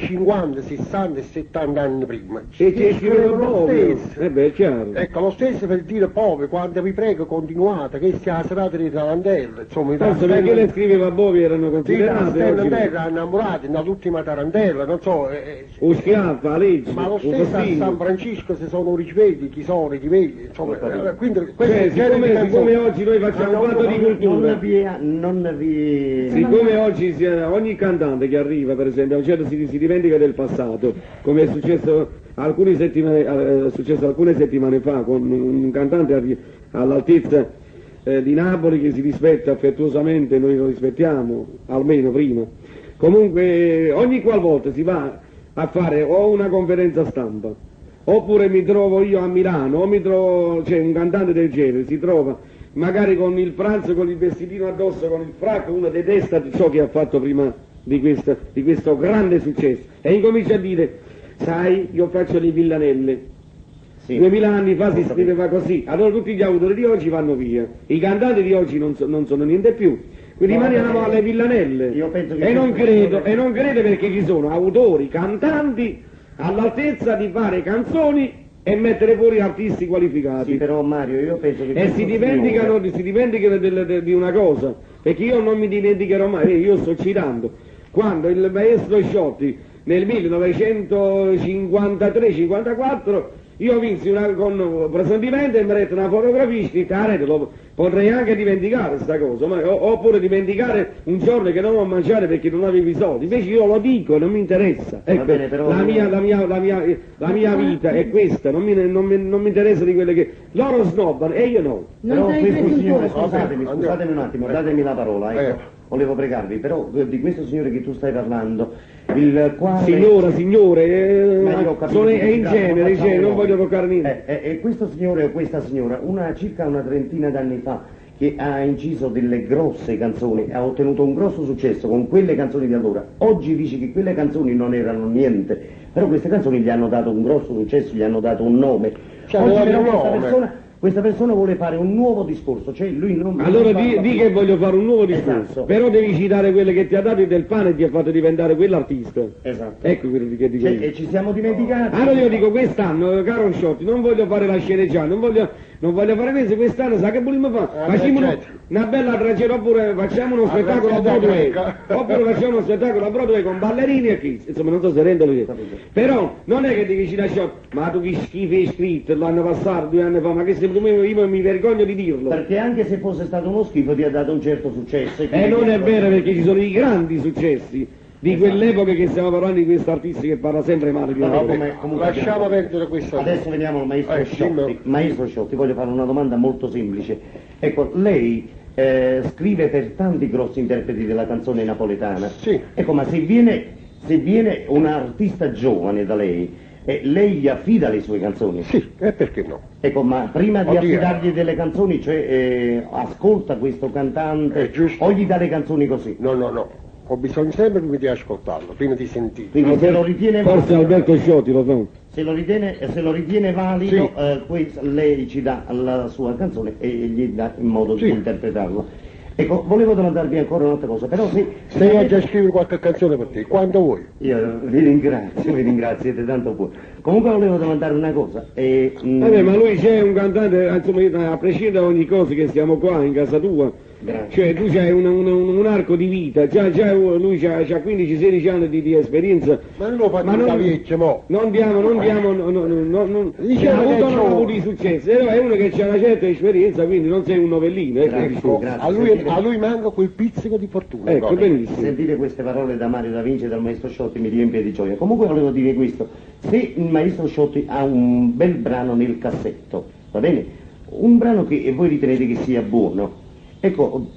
50, 60 e 70 anni prima. E ci scriveva lo proprio. stesso. Beh, è chiaro. Ecco, lo stesso per dire Bovi, quando vi prego continuate, che sia la serata di tarantella, insomma, Forse perché le scriveva Bovi erano considerate oggi. terra innamorati, nell'ultima tarantella, non so. O Schiaffa, la legge, Ma lo stesso a San Francisco se sono riceveti, chi sono i rivedi, insomma, quindi cioè, siccome oggi noi facciamo un fatto di cultura, siccome oggi ogni cantante che arriva, per esempio, si dimentica del passato, come è successo alcune settimane fa con un cantante all'altezza di Napoli che si rispetta affettuosamente, noi lo rispettiamo, almeno prima. Comunque ogni qualvolta si va a fare o una conferenza stampa, oppure mi trovo io a Milano, o mi trovo, cioè un cantante del genere si trova magari con il pranzo, con il vestitino addosso, con il fracco, uno detesta ciò che ha fatto prima di questo grande successo, e incomincia a dire, sai, io faccio le villanelle, 2000 anni fa si scriveva così, allora tutti gli autori di oggi vanno via, i cantanti di oggi non sono niente più, quindi rimaniamo alle villanelle. E non credo perché ci sono autori, cantanti all'altezza di fare canzoni e mettere fuori artisti qualificati. Sì, però Mario, io penso che... E si dimenticano di una cosa, perché io non mi dimenticherò mai, io sto citando, quando il maestro Sciotti nel 1953-54 io vinsi con un presentimento e mi retta una fotografia scritta, potrei anche dimenticare sta cosa, oppure dimenticare un giorno che non ho mangiare perché non avevo i soldi, invece io lo dico, non mi interessa, ecco, bene, però... la mia vita è questa, non mi interessa di quelle che loro snobbano e io no. Però questo signore, scusatemi un attimo, datemi la parola, ecco. Volevo pregarvi, però di questo signore che tu stai parlando, il quale... Signore, è in genere, non voglio voglio toccare niente. E questo signore o questa signora, circa una trentina d'anni fa, che ha inciso delle grosse canzoni, ha ottenuto un grosso successo con quelle canzoni di allora, oggi dice che quelle canzoni non erano niente, però queste canzoni gli hanno dato un grosso successo, gli hanno dato un nome. Oggi però questa persona vuole fare un nuovo discorso, cioè lui non... Allora di che voglio fare un nuovo discorso, esatto. Però devi citare quelle che ti ha dato del pane e ti ha fatto diventare quell'artista. Esatto. Ecco quello che dico io. E ci siamo dimenticati. Allora io dico quest'anno, caro Sciotti, non voglio fare la sceneggiata, non voglio fare questo, quest'anno sa che volevamo fare? Facciamo una bella tragedia, oppure facciamo uno spettacolo a Broadway, con ballerini e chi, insomma non so se rendono idea. Però non è che devi citare Sciotti, ma tu che schifo hai scritto l'anno passato, 2 anni fa, ma che se io mi vergogno di dirlo. Perché anche se fosse stato uno schifo ti ha dato un certo successo. E non è vero, perché ci sono i grandi successi di quell'epoca che stiamo parlando, di questo artista che parla sempre male di lasciamo perdere questo. Adesso veniamo al maestro Sciotti. Maestro Sciotti, voglio fare una domanda molto semplice. Ecco, lei scrive per tanti grossi interpreti della canzone napoletana. Sì. Ecco, ma se viene un artista giovane da lei, lei gli affida le sue canzoni? Sì, e perché no? Ecco, ma prima di affidargli delle canzoni, cioè ascolta questo cantante o gli dà le canzoni così? No. Ho bisogno sempre di ascoltarlo, prima di sentirlo. Quindi se lo ritiene forse valido, Alberto Sciotti lo fa. Se lo ritiene valido, lei ci dà la sua canzone e gli dà il modo di interpretarla. Ecco, volevo domandarvi ancora un'altra cosa, però se hai già scritto qualche canzone per te, quando vuoi. Io vi ringrazio, siete tanto buoni. Comunque volevo domandare una cosa. Vabbè, ma lui c'è un cantante, insomma, a prescindere da ogni cosa che siamo qua in casa tua, cioè tu c'hai un arco di vita, lui c'ha 15-16 anni di esperienza. Ma non lo fa vecchio, mo. Non ha avuto di successo, è uno che ha una certa esperienza, quindi non sei un novellino. Grazie. A lui manca quel pizzico di fortuna. Ecco, benissimo. Sentire queste parole da Mario Da Vinci e dal maestro Sciotti mi riempie di gioia. Comunque volevo dire questo, se il maestro Sciotti ha un bel brano nel cassetto, va bene? Un brano che voi ritenete che sia buono, ecco,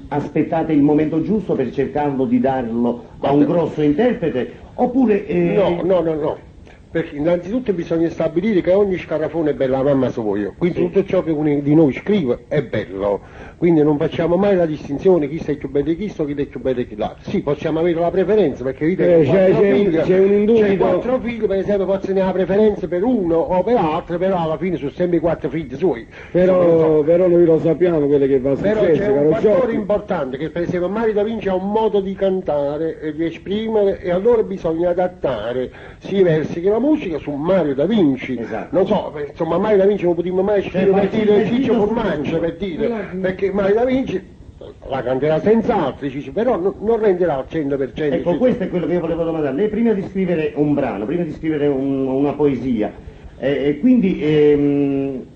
aspettate il momento giusto per cercarlo di darlo a un grosso interprete, oppure... No. Perché innanzitutto bisogna stabilire che ogni scarafone è bella la mamma sua, quindi tutto ciò che uno di noi scrive è bello, quindi non facciamo mai la distinzione chi sei più bello di chi è più bello di l'altro. Sì, possiamo avere la preferenza, perché io tengo c'è un indugito. c'è 4 figli, per esempio posso tenere la preferenza per uno o per l'altro, però alla fine sono sempre 4 figli suoi. Però noi lo sappiamo quello che va Però successo, c'è un caro fattore Giorgio. importante, che per esempio Mario da Vinci ha un modo di cantare e di esprimere, e allora bisogna adattare sia i versi che la musica su Mario da Vinci. Esatto. Non so, insomma Mario da Vinci non potremmo mai scrivere per dire Ciccio Formaggio, per dire, perché Mario da Vinci la canterà senz'altro, però non renderà al 100%. Ecco, questo è quello che io volevo domandare. Lei prima di scrivere un brano, prima di scrivere una poesia, quindi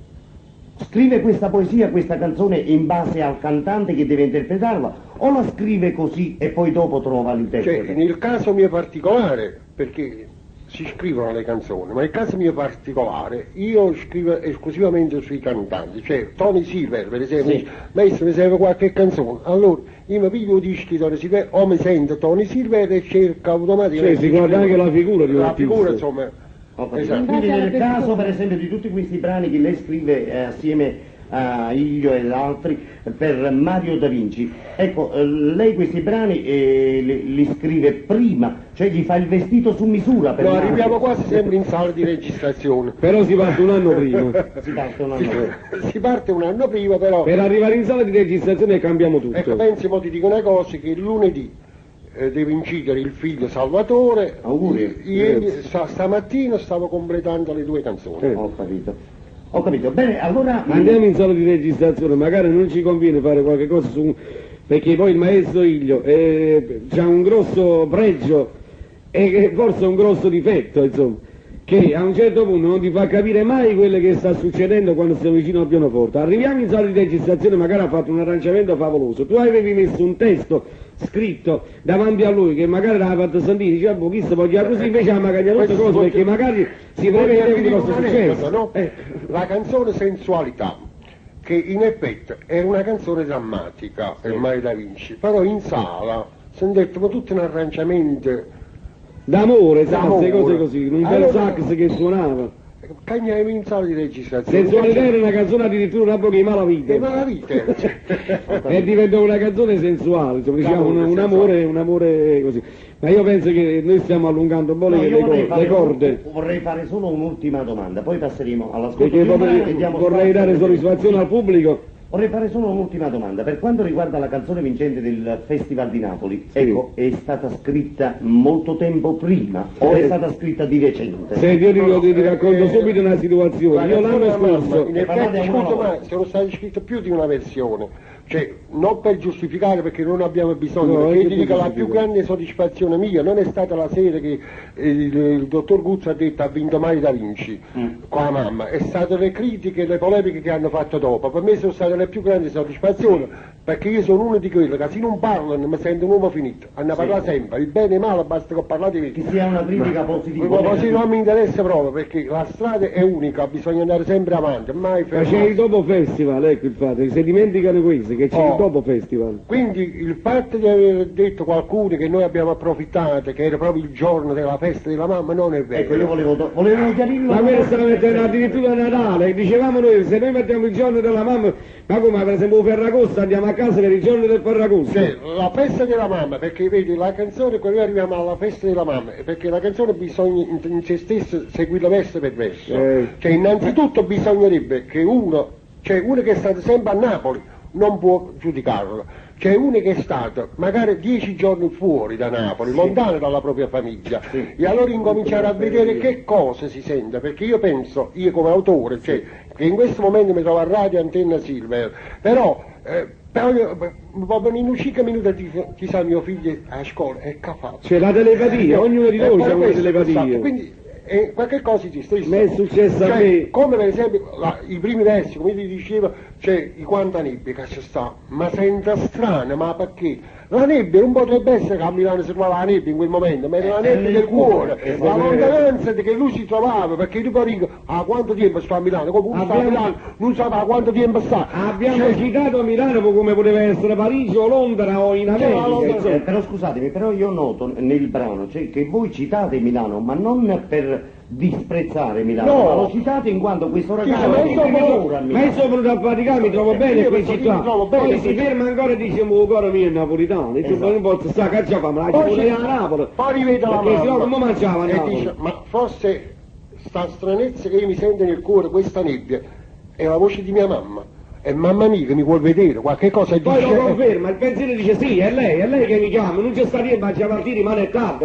scrive questa poesia, questa canzone in base al cantante che deve interpretarla, o la scrive così e poi dopo trova l'interprete? Cioè, nel caso mio particolare, perché si scrivono le canzoni, ma nel caso mio particolare io scrivo esclusivamente sui cantanti, cioè Tony Silver per esempio, Sì. maestro mi serve qualche canzone, allora io mi piglio i dischi di Tony Silver o mi sento Tony Silver e cerco automaticamente. Cioè, si guarda anche la figura di un la artista. figura, insomma. Ho capito. Esatto. Quindi nel caso per esempio di tutti questi brani che lei scrive assieme a Ilio e altri per Mario da Vinci, ecco, lei questi brani li scrive prima, cioè gli fa il vestito su misura per No, Mario. arriviamo quasi sempre in sala di registrazione. Però si parte un anno prima. Si parte un anno dopo. Si parte un anno prima, però. Per arrivare in sala di registrazione cambiamo tutto. Ecco, pensi, mo ti dico una cosa, che lunedì deve incidere il figlio Salvatore. Auguri. Ieri, stamattina stavo completando le 2 canzoni. Ho capito. Ho capito. Bene, allora Andiamo in sala di registrazione, magari non ci conviene fare qualche cosa su... perché poi il maestro Ilio ha un grosso pregio e forse un grosso difetto, insomma, che a un certo punto non ti fa capire mai quello che sta succedendo quando siamo vicino al pianoforte. Arriviamo in sala di registrazione, magari ha fatto un arrangiamento favoloso, tu avevi messo un testo scritto davanti a lui che magari l'aveva fatto sentire, diceva boh, chi se voglia così, invece ha magari tutte cose perché magari si prevede un grosso successo. No? La canzone Sensualità, che in effetti è una canzone drammatica, per Mario da Vinci, però in sala si è detto ma tutto un arrangiamento D'amore, sai, queste cose così, un bel Allora- sax che suonava. cagniamo in sala di registrazione. Sensualità era una canzone addirittura un po' che malavita. E malavite. E diventa una canzone sensuale, insomma, diciamo un amore così. Ma io penso che noi stiamo allungando un po' no, io le corde. vorrei fare solo un'ultima domanda, poi passeremo all'ascolto Perché di un brano e diamo vorrei spazio dare alle soddisfazione al pubblico. Vorrei fare solo un'ultima domanda. Per quanto riguarda la canzone vincente del Festival di Napoli, Sì. ecco, è stata scritta molto tempo prima o è stata scritta di recente? Senti, io ti racconto subito una situazione. Io l'anno scorso, in parlate effetti a una scusa, volta. ma sono state scritte più di una versione, cioè non per giustificare perché non abbiamo bisogno, No, perché io ti dico la giustifico. più grande soddisfazione mia non è stata la sera che il dottor Guzzo ha detto ha vinto Mario da Vinci con la mamma, è state le critiche e le polemiche che hanno fatto dopo, per me sono state le più grandi soddisfazioni, perché io sono uno di quelli che se non parlano mi sento un uomo finito, hanno parlato sempre, il bene e il male basta che ho parlato di Che me. sia una critica positiva. Ma così non mi interessa proprio, perché la strada è unica, bisogna andare sempre avanti, mai ma c'è il fermarsi. dopo festival, ecco il fatto, se dimenticano questo, che c'è il dopo festival. Quindi il fatto di aver detto qualcuno che noi abbiamo approfittato, che era proprio il giorno della festa della mamma, non è vero. Ecco, io volevo chiarirlo. Ma questo lo mettevano addirittura a Natale, dicevamo noi, se noi mettiamo il giorno della mamma, ma come per esempio Ferragosto andiamo a casa per il giorno del Ferragosto? Cioè, la festa della mamma, perché vedi la canzone, quando noi arriviamo alla festa della mamma, perché la canzone bisogna in se stessa seguirla verso per verso. Cioè innanzitutto bisognerebbe che uno che è stato sempre a Napoli non può giudicarlo, c'è uno che è stato magari 10 giorni fuori da Napoli, lontano dalla propria famiglia, e allora incominciare a vedere che cosa si sente, perché io penso, io come autore, cioè, che in questo momento mi trovo a Radio Antenna Silver, però proprio in un 5 minuti ti sa mio figlio a scuola è capace. C'è la telepatia, ognuno di noi ha una Esatto, telepatia. quindi qualche cosa esiste. Mi è successo a me. Come per esempio i primi versi, come ti dicevo, c'è i quanta nebbia che ci sta, ma sembra strana, ma perché? La nebbia non potrebbe essere che a Milano si trovava la nebbia in quel momento, ma era la nebbia del cuore, la lontananza di che lui si trovava, perché io poi dico, a quanto tempo sto a Milano? Come uno sta a Milano, non sapeva a quanto tempo sta. Abbiamo citato a Milano come poteva essere Parigi o Londra o in America. Però scusatemi, però io noto nel brano che voi citate Milano, ma non per disprezzare Milano, No. ma l'ho citato in quanto questo ragazzo ma è io genitore a Ma Milano. io sono venuto a faticare, mi trovo bene io qui in mi città. trovo bene, Poi si perché- ferma ancora e dice, il cuore mio è napolitano. E tu Esatto. non posso stare, che già fammi, la Poi pure ci- a Napoli. Poi rivede la Perché sennò mamma come mangiava a e Napoli? dice, ma forse sta stranezza che io mi sento nel cuore, questa nebbia, è la voce di mia mamma. È mamma mia che mi vuol vedere, qualche cosa Poi dice. lo conferma, il pensiero dice sì, è lei che mi chiama, non c'è sta lì, ma c'è avanti, rimane tardi,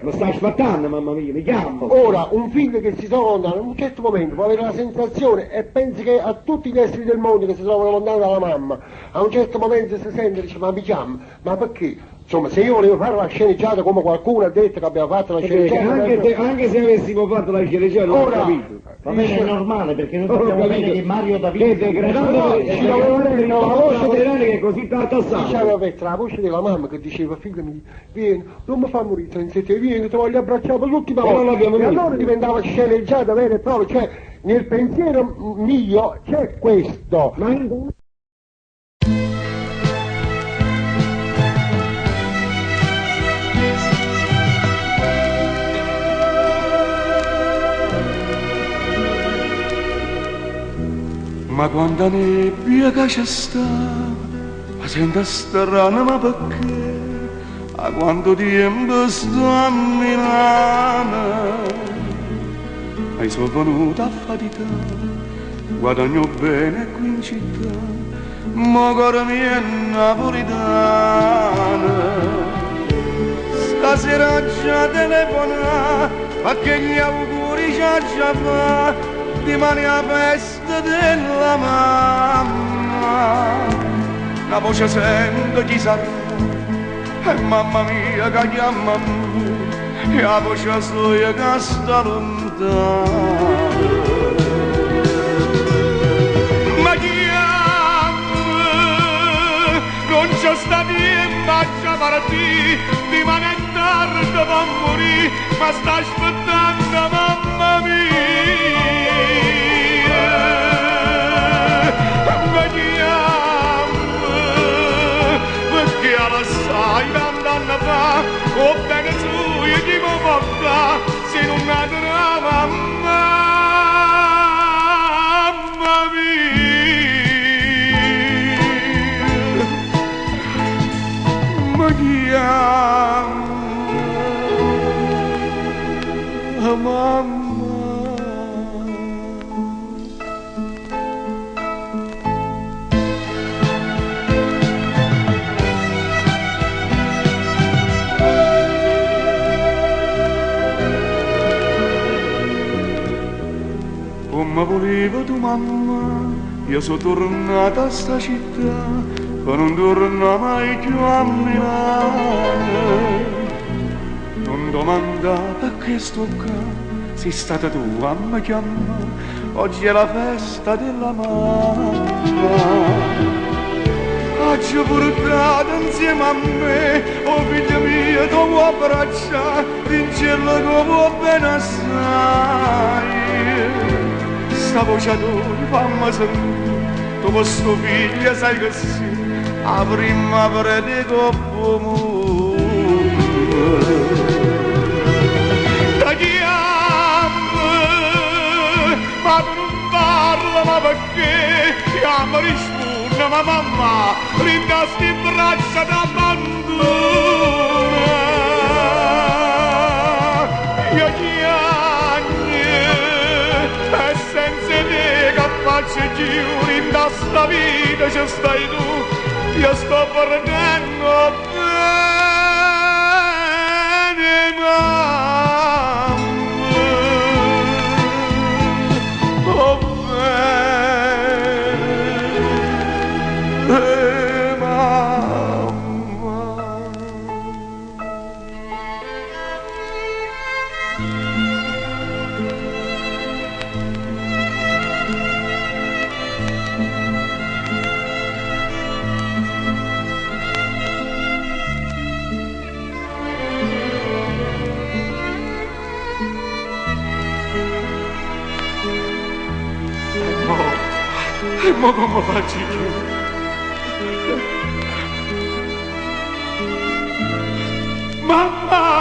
mi sta sfattando mamma mia, mi chiama. Ora, un figlio che si trova lontano, in un certo momento può avere la sensazione e pensi che a tutti gli esseri del mondo che si trovano lontani dalla mamma, a un certo momento si sente e dice ma mi chiama, ma perché? Insomma, se io volevo fare la sceneggiata come qualcuno ha detto che abbiamo fatto la sceneggiata... Anche se avessimo fatto la sceneggiata non ho Ora, capito. Va bene, è normale, perché noi Non ho sappiamo bene capito. che Mario Che Davide... degradante, ci doveva vedere la voce che è così tartassato. Diceva Petra, la voce della mamma che diceva figlio mio, vieni, non mi fa morire senza te, vieni, ti voglio abbracciare per l'ultima non volta. l'abbiamo E visto. allora diventava sceneggiata vera e propria, cioè nel pensiero mio c'è questo. Ma quanta nebbia che c'è sta, ma sento strana, ma perché? A quanto tempo sto a Milano, e sono venuta a faticare, guadagno bene qui in città, ma cuore mio è napolitano. Stasera già telefona, ma che gli auguri già fa, dimani la festa della mamma. La voce sento chi sarà, e mamma mia che chiama me, e la voce sua che sta lontana. Ma chiama, non c'è sta tempo a chiamarti, dimani è tardi per morire, ma sta aspettando mamma mia. Ma chiama, perché la sai tant'anni fa, con bene sua chi mi porta, se non natura mamma mia. Ma chiama, mamma. Come volevo tu mamma, io sono tornata a sta città, ma non torno mai più a Milano. Non domanda perché sto qua, sei stata tu a mi chiamare, oggi è la festa della mamma. Oggi portato insieme a me, oh figlio mio, tu vuoi abbracciare, in cielo che vuoi bene assai. Sta voce tu, fammi sentire, tu questo figlio sai che sì, a primavera di coppo ti chiamo, ma tu non parla, ma perché? Chiamo risponde, ma mamma, rindasti in braccia d'abbandona. Io chiagni, e senza te che faccio giù, rinda sta vita ci stai tu, io sto perdendo bene, mamma. Oh, bene, mamma. E mo come faccio io? Mamma!